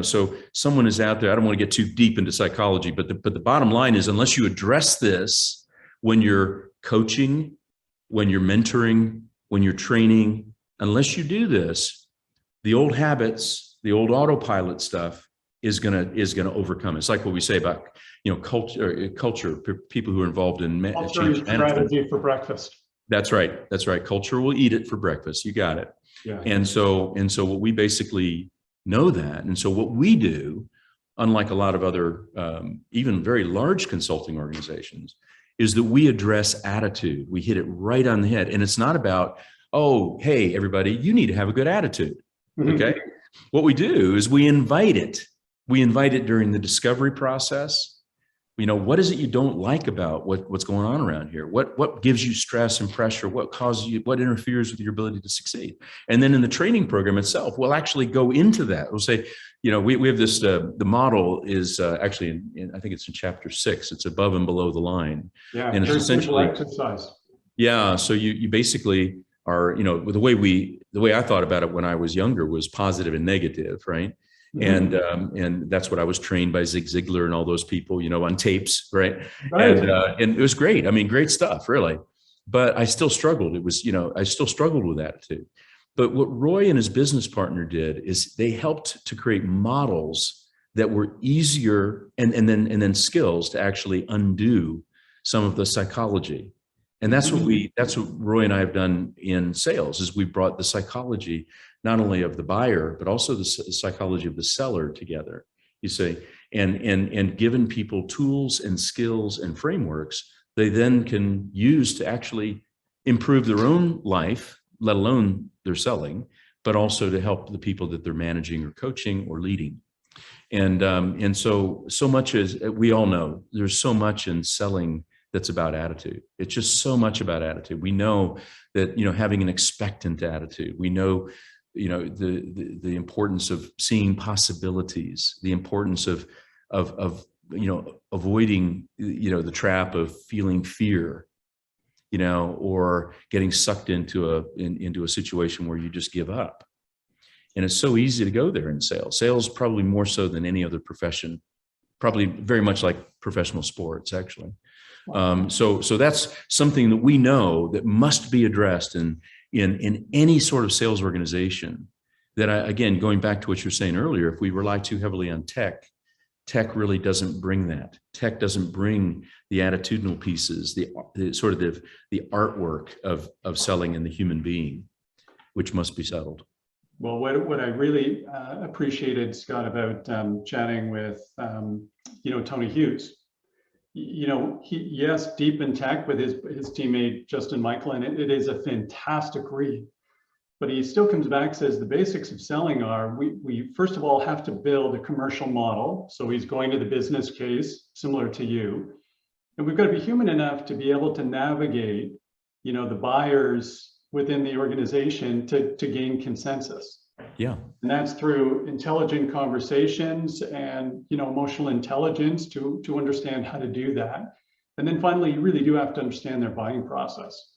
so someone is out there. I don't want to get too deep into psychology, but the bottom line is, unless you address this when you're coaching, when you're mentoring, when you're training, unless you do this, the old habits, the old autopilot stuff is gonna overcome. It's like what we say about culture, people who are involved in change management. Strategy for breakfast. That's right. That's right. Culture will eat it for breakfast. You got it. Yeah. And so what we basically know that. And so what we do, unlike a lot of other, even very large consulting organizations, is that we address attitude. We hit it right on the head. And it's not about, oh, hey, everybody, you need to have a good attitude. Okay. What we do is we invite it. We invite it during the discovery process. What is it you don't like about what's going on around here? What gives you stress and pressure? What causes you, what interferes with your ability to succeed? And then in the training program itself, we'll actually go into that. We'll say, we have this, the model is actually, I think it's in chapter 6, it's above and below the line. Yeah, and it's essentially exercise. Yeah. So you basically are, the way I thought about it when I was younger was positive and negative, right? And that's what I was trained by Zig Ziglar and all those people, on tapes, right? And it was great. I mean, great stuff, really. But I still struggled. I still struggled with attitude. But what Roy and his business partner did is they helped to create models that were easier, and then skills to actually undo some of the psychology. And that's what Roy and I have done in sales, is we brought the psychology, not only of the buyer, but also the psychology of the seller together, you say, and given people tools and skills and frameworks they then can use to actually improve their own life, let alone their selling, but also to help the people that they're managing or coaching or leading. And so much, as we all know, there's so much in selling that's about attitude. It's just so much about attitude. We know that, having an expectant attitude, we know, the importance of seeing possibilities, the importance of avoiding, the trap of feeling fear, or getting sucked into a situation where you just give up. And it's so easy to go there in sales. Sales probably more so than any other profession, probably very much like professional sports, actually. So that's something that we know that must be addressed in any sort of sales organization. That again, going back to what you were saying earlier, if we rely too heavily on tech really doesn't bring that. Tech doesn't bring the attitudinal pieces, the sort of the artwork of selling in the human being, which must be settled. Well, what I really appreciated, Scott, about chatting with Tony Hughes, yes, deep in tech with his teammate Justin Michael, and it is a fantastic read. But he still comes back and says the basics of selling are we first of all have to build a commercial model. So he's going to the business case similar to you, and we've got to be human enough to be able to navigate, the buyers within the organization to gain consensus. Yeah. And that's through intelligent conversations and, emotional intelligence to understand how to do that. And then finally, you really do have to understand their buying process.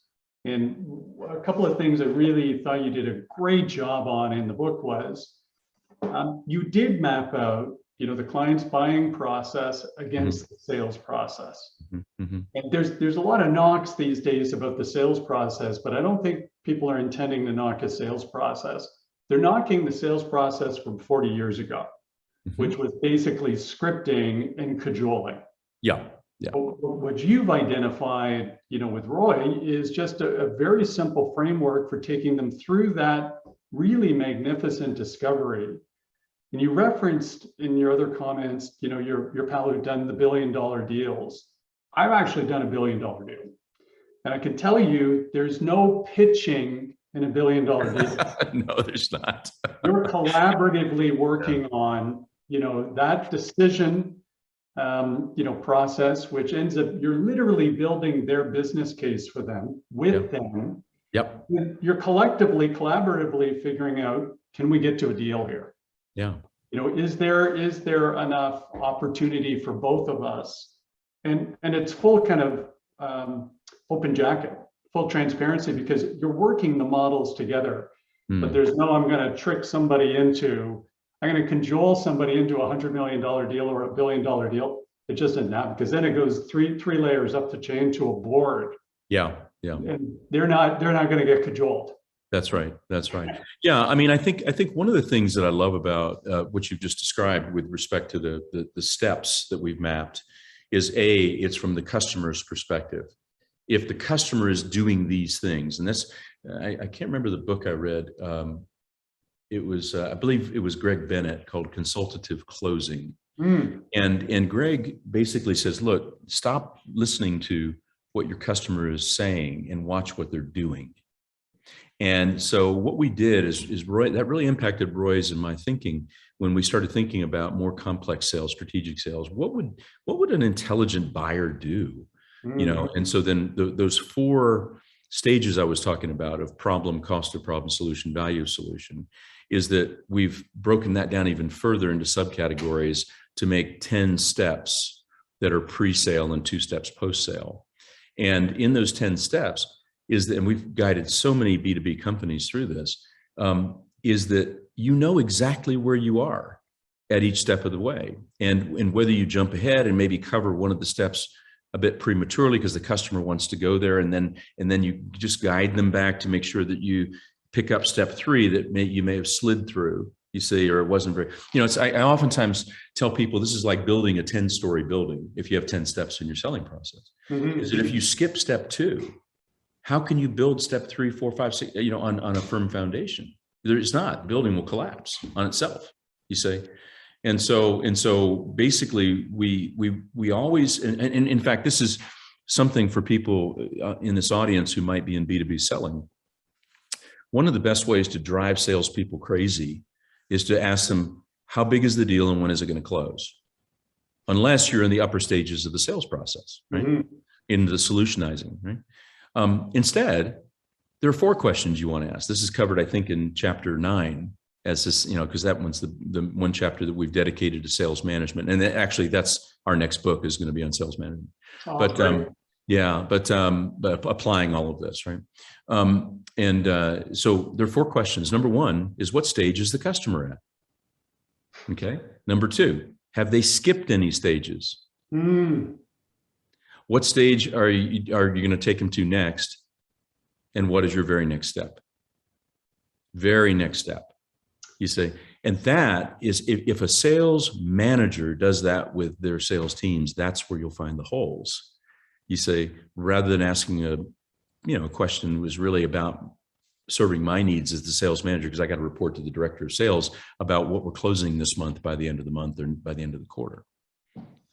And a couple of things I really thought you did a great job on in the book was you did map out, the client's buying process against the sales process. And there's a lot of knocks these days about the sales process, but I don't think people are intending to knock a sales process. They're knocking the sales process from 40 years ago, which was basically scripting and cajoling. Yeah. Yeah. What you've identified, with Roy is just a very simple framework for taking them through that really magnificent discovery. And you referenced in your other comments, your pal who'd done the $1 billion deals. I've actually done a $1 billion deal. And I can tell you there's no pitching in a $1 billion deal. No, there's not. You're collaboratively working on, that decision process, which ends up, you're literally building their business case for them with them. Yep. You're collaboratively figuring out, can we get to a deal here? Yeah. Is there enough opportunity for both of us? And it's full kind of open jacket, full transparency, because you're working the models together. But there's no, I'm going to trick somebody into, I'm going to cajole somebody into a $100 million deal or a $1 billion deal. It just isn't that, because then it goes three layers up the chain to a board. Yeah. Yeah. And they're not going to get cajoled. That's right. That's right. Yeah. I mean, I think one of the things that I love about what you've just described with respect to the steps that we've mapped is it's from the customer's perspective. If the customer is doing these things, and that's, I can't remember the book I read. It was, I believe it was Greg Bennett, called Consultative Closing. And Greg basically says, look, stop listening to what your customer is saying and watch what they're doing. And so what we did is Roy, that really impacted Roy's and my thinking when we started thinking about more complex sales, strategic sales. What would an intelligent buyer do? And so then those 4 stages I was talking about of problem, cost of problem, solution, value of solution, is that we've broken that down even further into subcategories to make 10 steps that are pre-sale and 2 steps post-sale. And in those 10 steps is that, and we've guided so many B2B companies through this, is that exactly where you are at each step of the way. And whether you jump ahead and maybe cover one of the steps a bit prematurely because the customer wants to go there, and then you just guide them back to make sure that you pick up step 3 that you may have slid through, You see, or it wasn't very, it's, I oftentimes tell people this is like building a 10-story building. If you have 10 steps in your selling process, is that if you skip step 2, how can you build step 3, 4, 5, 6, on a firm foundation? There's not. Building will collapse on itself, you say. And so basically we always, and in fact, this is something for people in this audience who might be in B2B selling. One of the best ways to drive salespeople crazy is to ask them, how big is the deal and when is it going to close? Unless you're in the upper stages of the sales process, right? In the solutionizing, right? Instead, there are 4 questions you want to ask. This is covered, I think, in chapter 9, as this, because that one's the one chapter that we've dedicated to sales management. And actually, that's our next book is going to be on sales management. Oh, but but applying all of this, right? So there are 4 questions. Number 1 is, what stage is the customer at? Okay. Number 2, have they skipped any stages? What stage are you going to take them to next? And what is your very next step? Very next step, you say. And that is, if a sales manager does that with their sales teams, that's where you'll find the holes. You say, rather than asking a question was really about serving my needs as the sales manager, because I got to report to the director of sales about what we're closing this month by the end of the month or by the end of the quarter.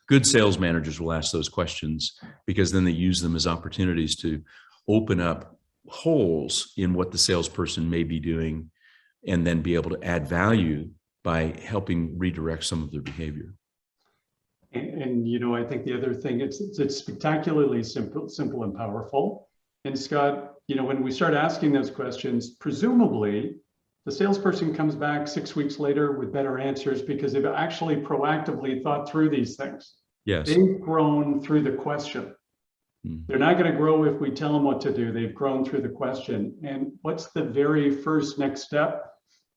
Good sales managers will ask those questions because then they use them as opportunities to open up holes in what the salesperson may be doing and then be able to add value by helping redirect some of their behavior. And I think the other thing, it's spectacularly simple and powerful. And Scott, when we start asking those questions, presumably the salesperson comes back 6 weeks later with better answers because they've actually proactively thought through these things. Yes. They've grown through the question. They're not going to grow if we tell them what to do. They've grown through the question. And what's the very first next step?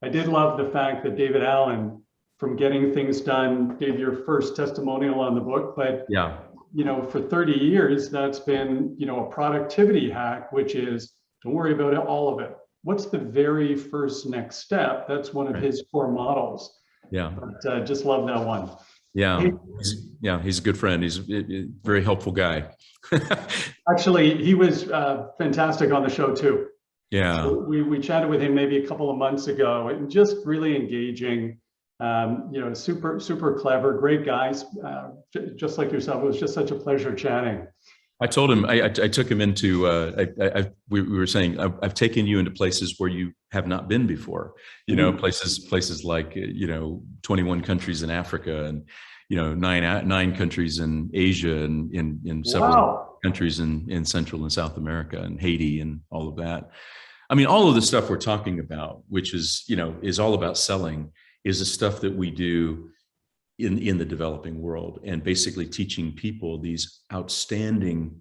I did love the fact that David Allen, from Getting Things Done, gave your first testimonial on the book. But yeah, for 30 years, that's been, a productivity hack, which is don't worry about all of it. What's the very first next step? That's one of his core models. Yeah. But just love that one. Yeah. He's a good friend. He's a very helpful guy. Actually, he was fantastic on the show too. Yeah. So we chatted with him maybe a couple of months ago, and just really engaging. Super clever, great guys, just like yourself. It was just such a pleasure chatting. I told him, I took him into, we were saying, I've taken you into places where you have not been before, places like, 21 countries in Africa and, nine countries in Asia and in several countries in Central and South America and Haiti and all of that. I mean, all of the stuff we're talking about, which is, is all about selling, is the stuff that we do in the developing world, and basically teaching people these outstanding,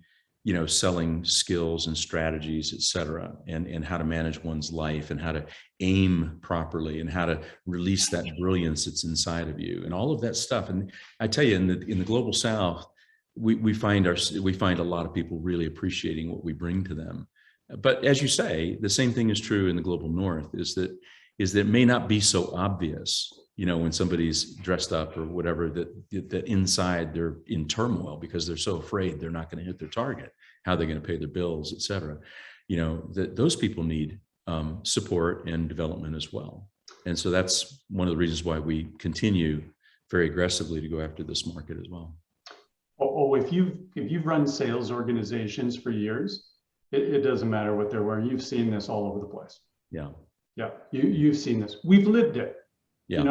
selling skills and strategies, et cetera, and how to manage one's life and how to aim properly and how to release that brilliance that's inside of you and all of that stuff. And I tell you, in the global South, we find a lot of people really appreciating what we bring to them. But as you say, the same thing is true in the global North, is that it may not be so obvious, when somebody's dressed up or whatever, that inside they're in turmoil because they're so afraid they're not going to hit their target, how they're going to pay their bills, et cetera. That those people need support and development as well. And so that's one of the reasons why we continue very aggressively to go after this market as well. Oh, if you've run sales organizations for years, it doesn't matter what they're wearing. You've seen this all over the place. Yeah. Yeah, you've seen this. We've lived it. Yeah.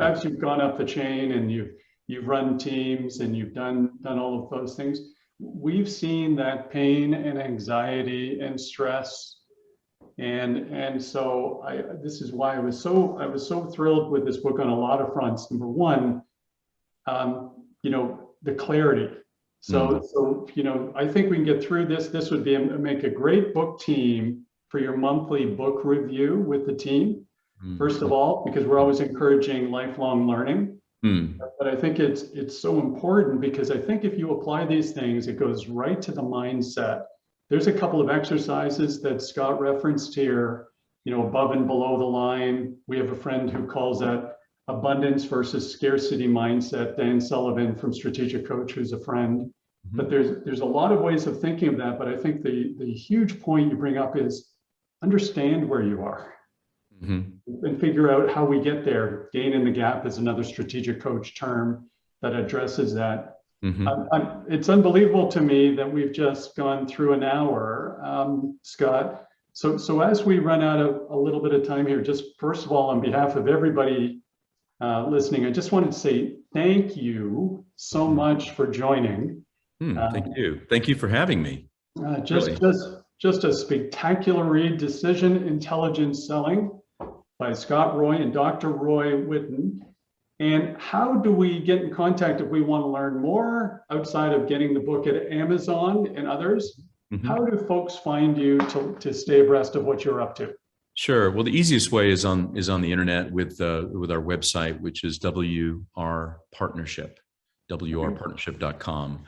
As you've gone up the chain and you've run teams and you've done all of those things, we've seen that pain and anxiety and stress. And so this is why I was so thrilled with this book on a lot of fronts. Number one, the clarity. So I think we can get through this. This would make a great book team for your monthly book review with the team. First of all, because we're always encouraging lifelong learning. But I think it's so important because I think if you apply these things, it goes right to the mindset. There's a couple of exercises that Scott referenced here above and below the line. We have a friend who calls that abundance versus scarcity mindset, Dan Sullivan from Strategic Coach, who's a friend. But there's a lot of ways of thinking of that. But I think the huge point you bring up is understand where you are and figure out how we get there. Gain in the gap is another Strategic Coach term that addresses that. It's unbelievable to me that we've just gone through an hour, Scott. So as we run out of a little bit of time here, just first of all, on behalf of everybody listening, I just wanted to say thank you so much for joining. Thank you. Thank you for having me. Just a spectacular read, Decision Intelligence Selling by Scott Roy and Dr. Roy Whitten. And how do we get in contact if we want to learn more outside of getting the book at Amazon and others? How do folks find you to stay abreast of what you're up to? Sure. Well, the easiest way is on the internet with our website, which is WR Partnership, WRPartnership.com.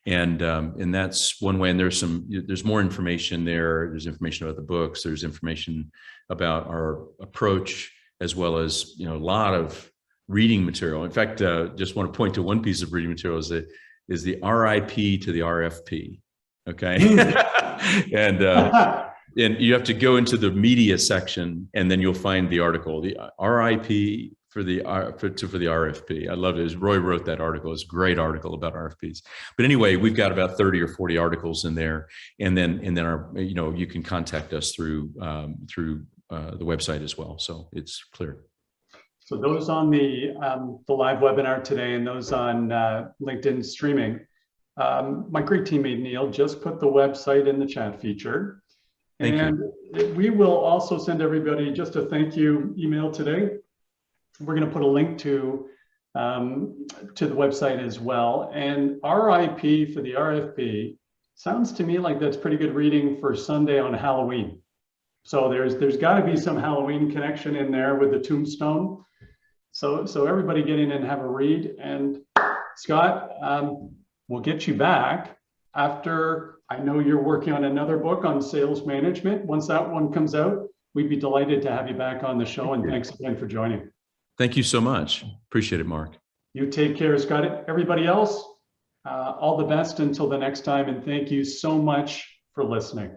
And that's one way. And there's more information there. There's information about the books. There's information about our approach, as well as, a lot of reading material. In fact, just want to point to one piece of reading material is the RIP to the RFP. Okay. And you have to go into the media section, and then you'll find the article, the RIP for the RFP. I love it. Roy wrote that article. It's a great article about RFPs. But anyway, we've got about 30 or 40 articles in there, and then our, you can contact us through the website as well. So it's clear. So those on the live webinar today and those on LinkedIn streaming, my great teammate Neil just put the website in the chat feature. And we will also send everybody just a thank you email today. We're going to put a link to the website as well. And RIP for the RFP sounds to me like that's pretty good reading for Sunday on Halloween. So there's got to be some Halloween connection in there with the tombstone. So everybody get in and have a read. And Scott, we'll get you back after. I know you're working on another book on sales management. Once that one comes out, we'd be delighted to have you back on the show. And thanks again for joining. Thank you so much. Appreciate it, Mark. You take care, Scott. Everybody else, all the best until the next time. And thank you so much for listening.